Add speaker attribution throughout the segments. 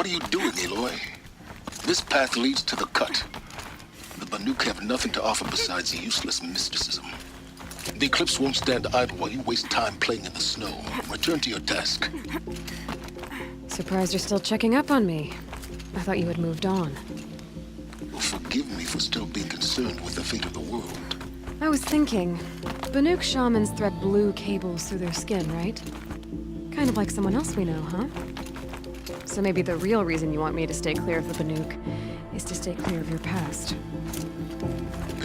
Speaker 1: What are you doing, Aloy? This path leads to the cut. The Banuk have nothing to offer besides useless mysticism. The Eclipse won't stand idle while you waste time playing in the snow. Return to your task.
Speaker 2: Surprised you're still checking up on me. I thought you had moved on.
Speaker 1: Forgive me for still being concerned with the fate of the world.
Speaker 2: I was thinking, Banuk shamans thread blue cables through their skin, right? Kind of like someone else we know, huh? So maybe the real reason you want me to stay clear of the Banuk is to stay clear of your past.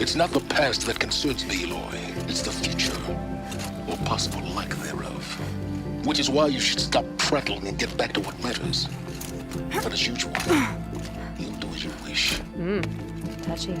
Speaker 1: It's not the past that concerns me, Aloy. It's the future, or possible lack thereof. Which is why you should stop prattling and get back to what matters. But as usual, you'll do as you wish.
Speaker 2: Touchy.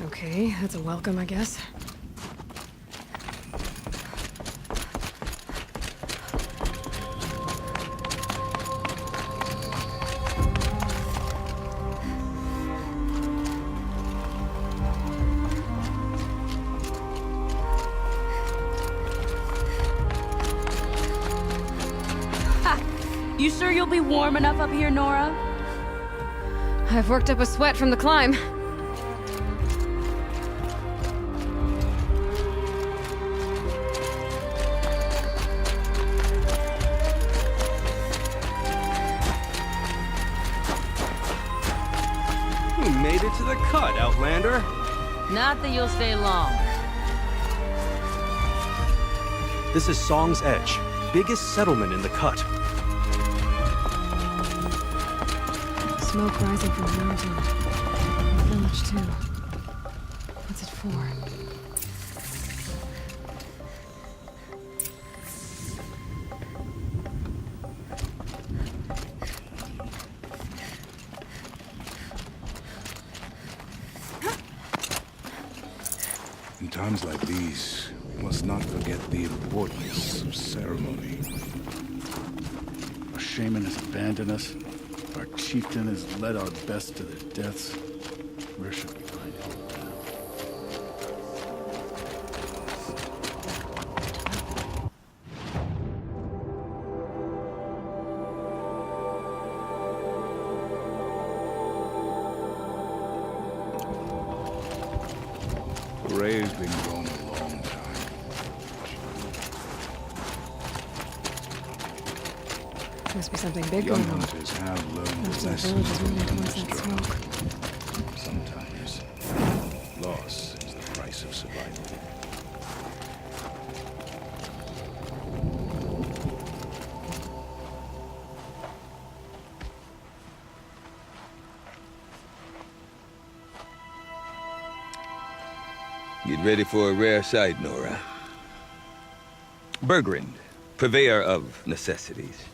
Speaker 2: Okay, that's a welcome, I guess.
Speaker 3: You sure you'll be warm enough up here, Nora?
Speaker 2: I've worked up a sweat from the climb.
Speaker 4: We made it to the cut, Outlander.
Speaker 3: Not that you'll stay long.
Speaker 4: This is Song's Edge, biggest settlement in the cut.
Speaker 2: Smoke rising from the mountain. The village, too. What's it for?
Speaker 5: In times like these, we must not forget the importance of ceremony.
Speaker 6: Our shaman has abandoned us. Our chieftain has led our best to their deaths. Where should we find him now?
Speaker 5: The ray's been going a long time.
Speaker 2: Must be something big going
Speaker 5: Young
Speaker 2: on.
Speaker 5: hunters have learned
Speaker 2: Most
Speaker 5: the
Speaker 2: of the
Speaker 5: lesson
Speaker 2: village is moving
Speaker 5: of
Speaker 2: towards that
Speaker 5: struggle.
Speaker 2: smoke.
Speaker 5: Sometimes, loss is the price of survival.
Speaker 7: Get ready for a rare sight, Nora. Bertrand, purveyor of necessities.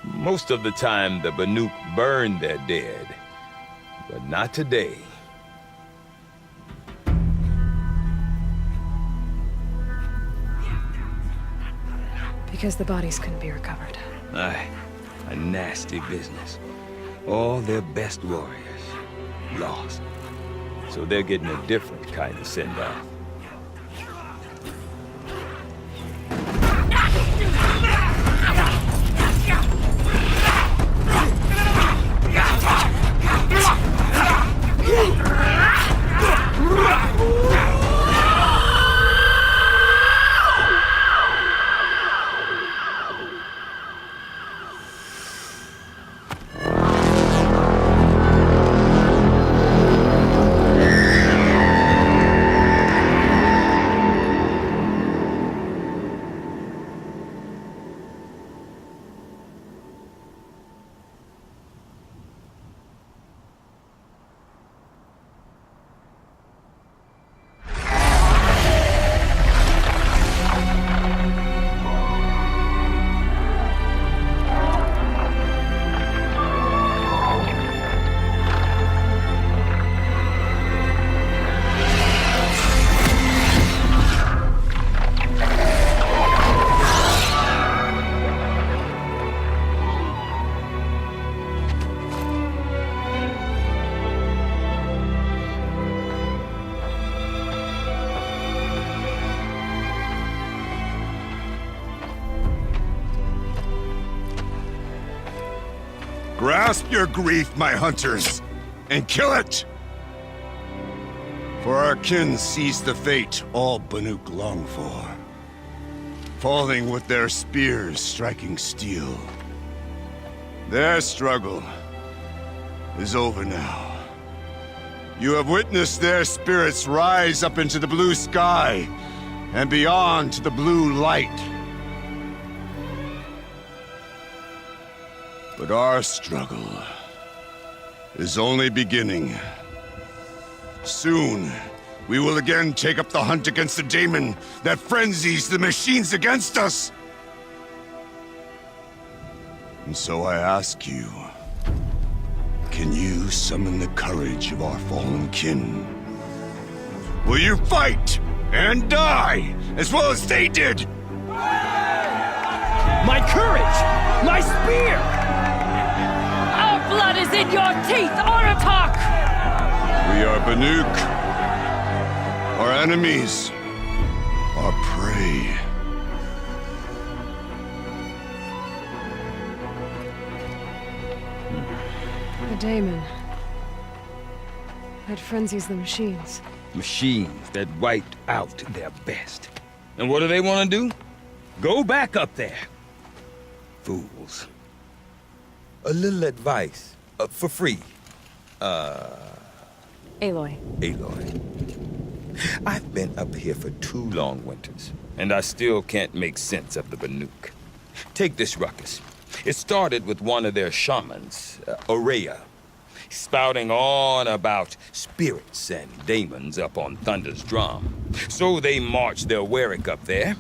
Speaker 7: Most of the time, the Banuk burn their dead, but not today.
Speaker 2: Because the bodies couldn't be recovered.
Speaker 7: Aye, a nasty business. All their best warriors lost. So they're getting a different kind of send-off.
Speaker 8: Grasp your grief, my hunters, and kill it! For our kin sees the fate all Banuk long for. Falling with their spears striking steel. Their struggle is over now. You have witnessed their spirits rise up into the blue sky and beyond to the blue light. But our struggle is only beginning. Soon, we will again take up the hunt against the daemon that frenzies the machines against us. And so I ask you, can you summon the courage of our fallen kin? Will you fight and die as well as they did?
Speaker 7: My courage! My spear!
Speaker 3: Our blood is in your teeth, Aratak!
Speaker 8: We are Banuk. Our enemies are prey.
Speaker 2: The daemon. That frenzies the machines.
Speaker 7: Machines that wiped out their best. And what do they want to do? Go back up there. Fools. A little advice, for free.
Speaker 2: Aloy.
Speaker 7: Aloy. I've been up here for 2 long winters, and I still can't make sense of the Banuk. Take this ruckus. It started with one of their shamans, Aurea, spouting on about spirits and daemons up on Thunder's drum. So they march their Warwick up there,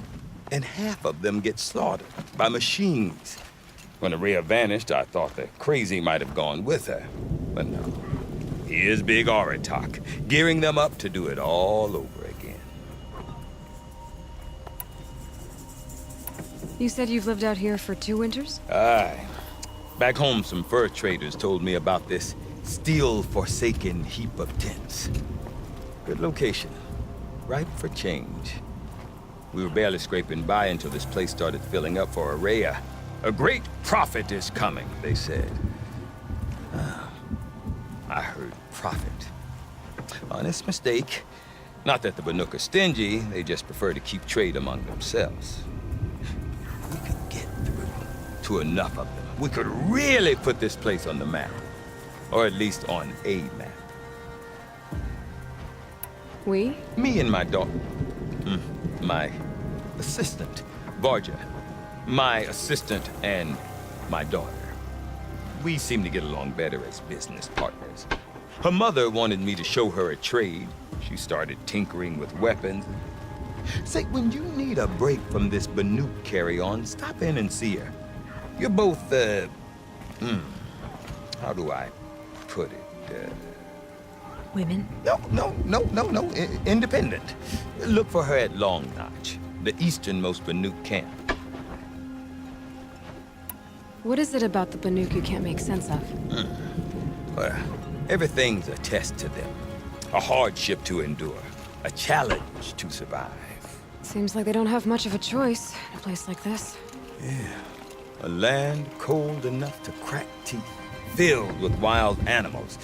Speaker 7: and half of them get slaughtered by machines. When Aurea vanished, I thought the crazy might have gone with her, but no. Here's Big Aratak, gearing them up to do it all over again.
Speaker 2: You said you've lived out here for 2 winters?
Speaker 7: Aye. Back home, some fur traders told me about this steel-forsaken heap of tents. Good location. Ripe for change. We were barely scraping by until this place started filling up for Aurea. A great prophet is coming, they said. I heard prophet. Honest mistake. Not that the Banuk are stingy, they just prefer to keep trade among themselves. We could get through to enough of them. We could really put this place on the map. Or at least on a map.
Speaker 2: We?
Speaker 7: Me and my daughter. My assistant, Varja. My assistant and my daughter. We seem to get along better as business partners. Her mother wanted me to show her a trade. She started tinkering with weapons. Say, when you need a break from this Banuk carry-on, stop in and see her. You're both, how do I put it?
Speaker 2: Women?
Speaker 7: No. Independent. Look for her at Long Notch, the easternmost Banuk camp.
Speaker 2: What is it about the Banuk you can't make sense of?
Speaker 7: Well, everything's a test to them. A hardship to endure. A challenge to survive.
Speaker 2: Seems like they don't have much of a choice in a place like this.
Speaker 7: Yeah. A land cold enough to crack teeth, filled with wild animals.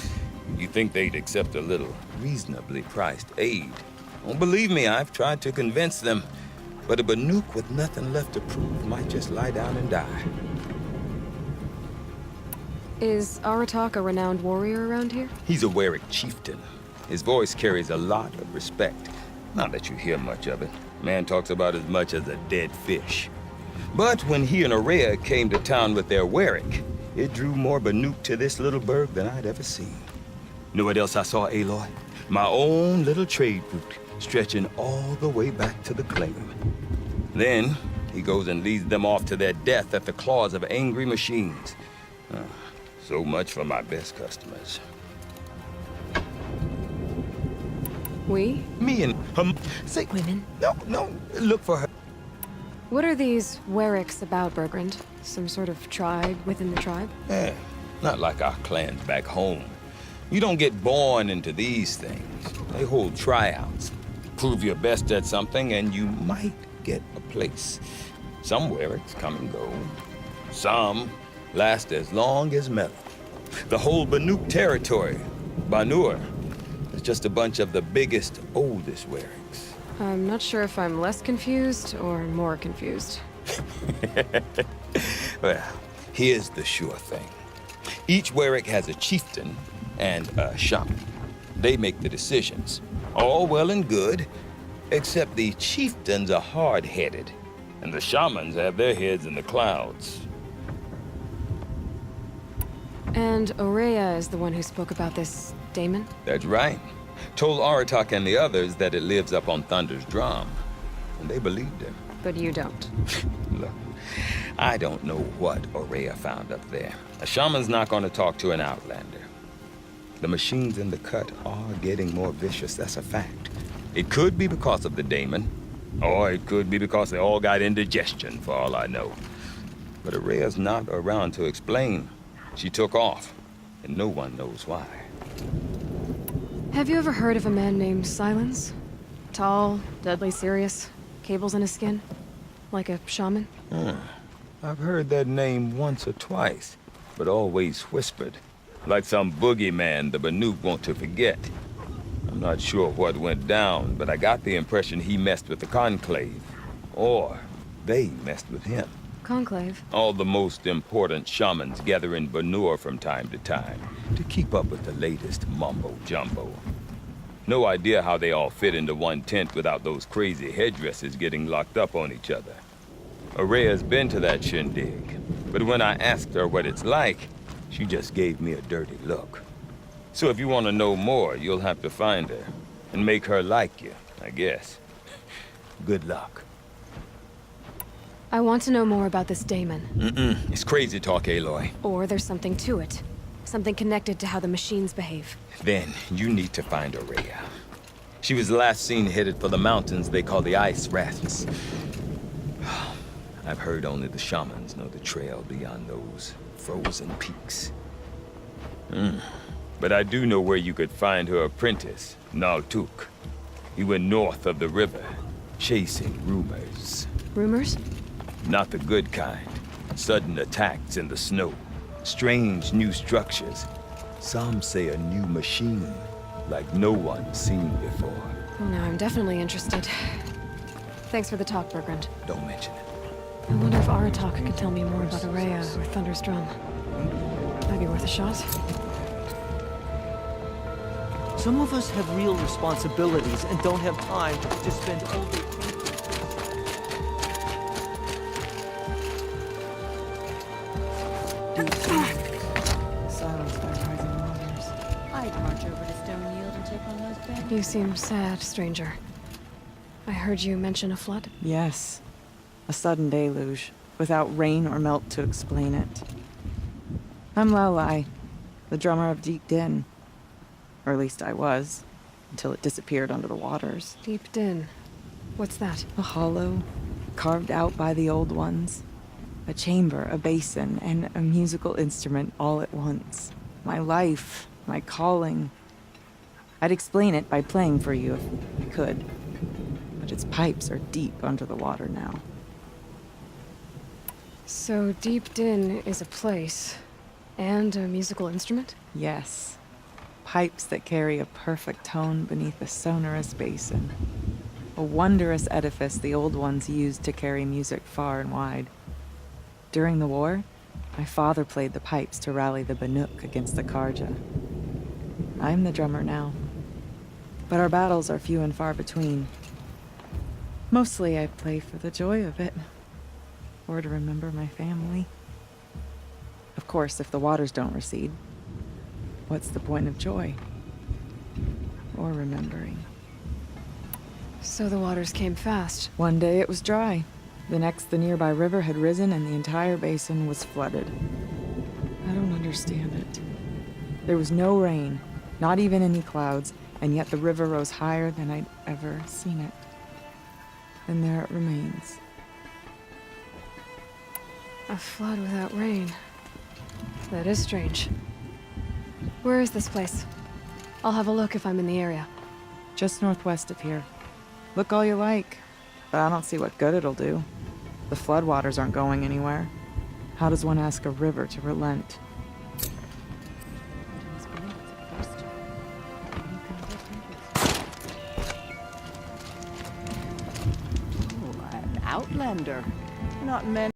Speaker 7: You think they'd accept a little reasonably priced aid. Don't believe me, I've tried to convince them. But a Banuk with nothing left to prove might just lie down and die.
Speaker 2: Is Aratak a renowned warrior around here?
Speaker 7: He's a Warwick chieftain. His voice carries a lot of respect. Not that you hear much of it. Man talks about as much as a dead fish. But when he and Aurea came to town with their Warwick, it drew more Banuk to this little burg than I'd ever seen. Know what else I saw, Aloy? My own little trade route, stretching all the way back to the claim. Then, he goes and leads them off to their death at the claws of angry machines. So much for my best customers.
Speaker 2: We?
Speaker 7: Me and her... Say...
Speaker 2: Women?
Speaker 7: No, look for her.
Speaker 2: What are these Warwicks about, Bertrand? Some sort of tribe within the tribe?
Speaker 7: Not like our clans back home. You don't get born into these things. They hold tryouts. Prove your best at something and you might get a place. Some Warwicks come and go. Some last as long as metal. The whole Banuk territory, Banur, is just a bunch of the biggest, oldest Warwicks.
Speaker 2: I'm not sure if I'm less confused or more confused.
Speaker 7: Well, here's the sure thing. Each Warwick has a chieftain and a shaman. They make the decisions. All well and good, except the chieftains are hard-headed, and the shamans have their heads in the clouds.
Speaker 2: And Aurea is the one who spoke about this daemon?
Speaker 7: That's right. Told Aratak and the others that it lives up on Thunder's drum, and they believed him.
Speaker 2: But you don't.
Speaker 7: Look, I don't know what Aurea found up there. A shaman's not going to talk to an outlander. The machines in the cut are getting more vicious, that's a fact. It could be because of the daemon, or it could be because they all got indigestion, for all I know. But Aurea's not around to explain. She took off, and no one knows why.
Speaker 2: Have you ever heard of a man named Silence? Tall, deadly serious, cables in his skin? Like a shaman?
Speaker 7: I've heard that name once or twice, but always whispered. Like some boogeyman the Banuk want to forget. I'm not sure what went down, but I got the impression he messed with the Conclave. Or they messed with him.
Speaker 2: Conclave?
Speaker 7: All the most important shamans gather in Banur from time to time to keep up with the latest mumbo-jumbo. No idea how they all fit into one tent without those crazy headdresses getting locked up on each other. Aurea's been to that shindig, but when I asked her what it's like, she just gave me a dirty look. So if you want to know more, you'll have to find her and make her like you, I guess. Good luck.
Speaker 2: I want to know more about this daemon.
Speaker 7: It's crazy talk, Aloy.
Speaker 2: Or there's something to it. Something connected to how the machines behave.
Speaker 7: Then you need to find Aurea. She was last seen headed for the mountains they call the Ice Rafts. I've heard only the shamans know the trail beyond those frozen peaks. But I do know where you could find her apprentice, Naltuk. He went north of the river, chasing rumors.
Speaker 2: Rumors?
Speaker 7: Not the good kind. Sudden attacks in the snow. Strange new structures. Some say a new machine, like no one's seen before.
Speaker 2: Well, now I'm definitely interested. Thanks for the talk, Bertrand.
Speaker 7: Don't mention it.
Speaker 2: I wonder if Aratak can tell me more about Aurea or Thunder's drum. That'd be worth a shot.
Speaker 9: Some of us have real responsibilities and don't have time to spend all day.
Speaker 10: Silence by rising waters. I'd march over to Stone Yield and take on those beds.
Speaker 2: You seem sad, stranger. I heard you mention a flood.
Speaker 10: Yes. A sudden deluge, without rain or melt to explain it. I'm Lelai, the drummer of Deep Din. Or at least I was, until it disappeared under the waters.
Speaker 2: Deep Din. What's that?
Speaker 10: A hollow, carved out by the old ones. A chamber, a basin, and a musical instrument all at once. My life, my calling. I'd explain it by playing for you if I could. But its pipes are deep under the water now.
Speaker 2: So Deep Din is a place, and a musical instrument?
Speaker 10: Yes. Pipes that carry a perfect tone beneath a sonorous basin. A wondrous edifice the old ones used to carry music far and wide. During the war, my father played the pipes to rally the Banuk against the Karja. I'm the drummer now. But our battles are few and far between. Mostly I play for the joy of it. Or to remember my family. Of course, if the waters don't recede, what's the point of joy? Or remembering?
Speaker 2: So the waters came fast.
Speaker 10: One day it was dry. The next, the nearby river had risen and the entire basin was flooded. I don't understand it. There was no rain, not even any clouds, and yet the river rose higher than I'd ever seen it. And there it remains.
Speaker 2: A flood without rain. That is strange. Where is this place? I'll have a look if I'm in the area.
Speaker 10: Just northwest of here. Look all you like, but I don't see what good it'll do. The floodwaters aren't going anywhere. How does one ask a river to relent?
Speaker 3: Oh, an outlander. Not many.